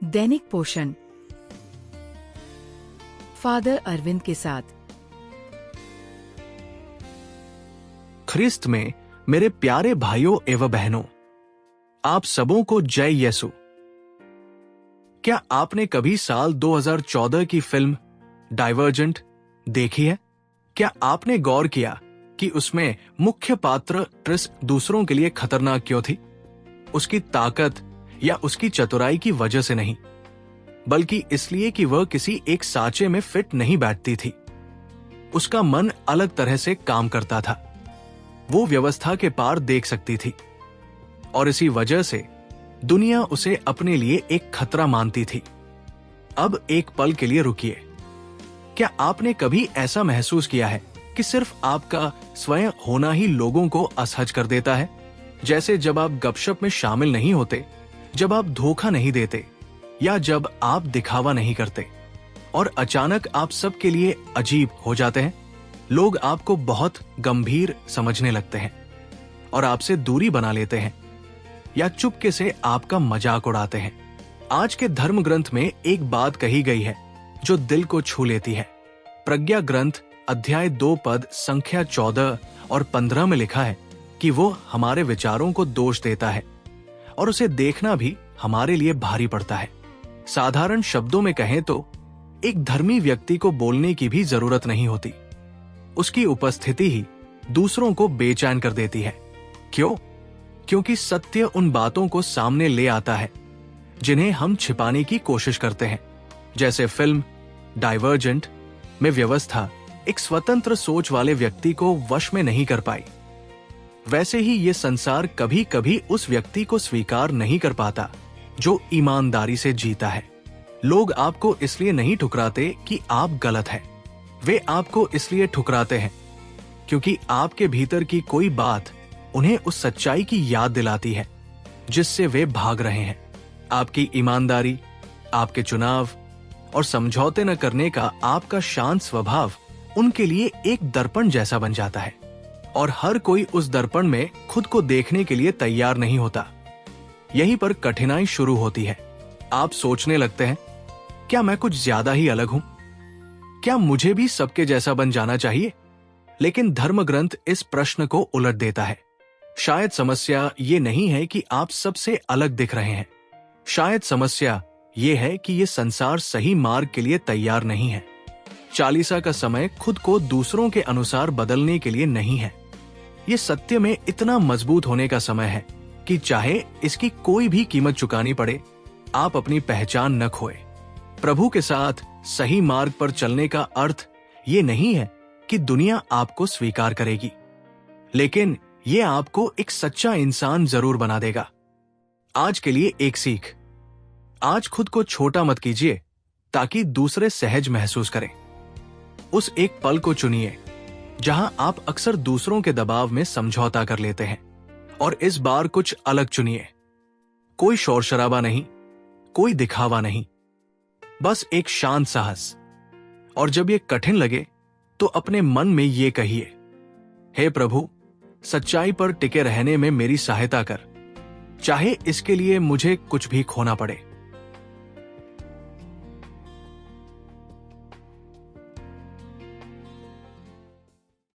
दैनिक पोषण, फादर अरविंद के साथ। ख्रिस्त में मेरे प्यारे भाइयों एवं बहनों, आप सबों को जय यीशु। क्या आपने कभी साल 2014 की फिल्म डाइवर्जेंट देखी है? क्या आपने गौर किया कि उसमें मुख्य पात्र ट्रिस दूसरों के लिए खतरनाक क्यों थी? उसकी ताकत या उसकी चतुराई की वजह से नहीं, बल्कि इसलिए कि वह किसी एक साँचे में फिट नहीं बैठती थी। उसका मन अलग तरह से काम करता था। वो व्यवस्था के पार देख सकती थी और इसी वजह से दुनिया उसे अपने लिए एक खतरा मानती थी। अब एक पल के लिए रुकिए। क्या आपने कभी ऐसा महसूस किया है कि सिर्फ आपका स्वयं होना ही लोगों को असहज कर देता है? जैसे जब आप गपशप में शामिल नहीं होते, जब आप धोखा नहीं देते या जब आप दिखावा नहीं करते और अचानक आप सबके लिए अजीब हो जाते हैं। लोग आपको बहुत गंभीर समझने लगते हैं और आपसे दूरी बना लेते हैं या चुपके से आपका मजाक उड़ाते हैं। आज के धर्म ग्रंथ में एक बात कही गई है जो दिल को छू लेती है। प्रज्ञा ग्रंथ अध्याय 2 पद संख्या 14 और 15 में लिखा है कि वो हमारे विचारों को दोष देता है और उसे देखना भी हमारे लिए भारी पड़ता है। साधारण शब्दों में कहें तो एक धर्मी व्यक्ति को बोलने की भी जरूरत नहीं होती। उसकी उपस्थिति ही दूसरों को बेचैन कर देती है। क्यों? क्योंकि सत्य उन बातों को सामने ले आता है जिन्हें हम छिपाने की कोशिश करते हैं। जैसे फिल्म डाइवर्जेंट में व्यवस्था एक स्वतंत्र सोच वाले व्यक्ति को वश में नहीं कर पाई, वैसे ही ये संसार कभी कभी उस व्यक्ति को स्वीकार नहीं कर पाता जो ईमानदारी से जीता है। लोग आपको इसलिए नहीं ठुकराते कि आप गलत हैं, वे आपको इसलिए ठुकराते हैं क्योंकि आपके भीतर की कोई बात उन्हें उस सच्चाई की याद दिलाती है जिससे वे भाग रहे हैं। आपकी ईमानदारी, आपके चुनाव और समझौते न करने का आपका शांत स्वभाव उनके लिए एक दर्पण जैसा बन जाता है और हर कोई उस दर्पण में खुद को देखने के लिए तैयार नहीं होता। यहीं पर कठिनाई शुरू होती है। आप सोचने लगते हैं, क्या मैं कुछ ज्यादा ही अलग हूं? क्या मुझे भी सबके जैसा बन जाना चाहिए? लेकिन धर्म ग्रंथ इस प्रश्न को उलट देता है। शायद समस्या ये नहीं है कि आप सबसे अलग दिख रहे हैं। शायद समस्या ये है कि ये संसार सही मार्ग के लिए तैयार नहीं है। चालीसा का समय खुद को दूसरों के अनुसार बदलने के लिए नहीं है। ये सत्य में इतना मजबूत होने का समय है कि चाहे इसकी कोई भी कीमत चुकानी पड़े, आप अपनी पहचान न खोए। प्रभु के साथ सही मार्ग पर चलने का अर्थ ये नहीं है कि दुनिया आपको स्वीकार करेगी, लेकिन ये आपको एक सच्चा इंसान जरूर बना देगा। आज के लिए एक सीख। आज खुद को छोटा मत कीजिए ताकि दूसरे सहज महसूस करें। उस एक पल को चुनिए जहां आप अक्सर दूसरों के दबाव में समझौता कर लेते हैं और इस बार कुछ अलग चुनिए। कोई शोर शराबा नहीं, कोई दिखावा नहीं, बस एक शांत साहस। और जब ये कठिन लगे तो अपने मन में ये कहिए, हे प्रभु, सच्चाई पर टिके रहने में मेरी सहायता कर, चाहे इसके लिए मुझे कुछ भी खोना पड़े।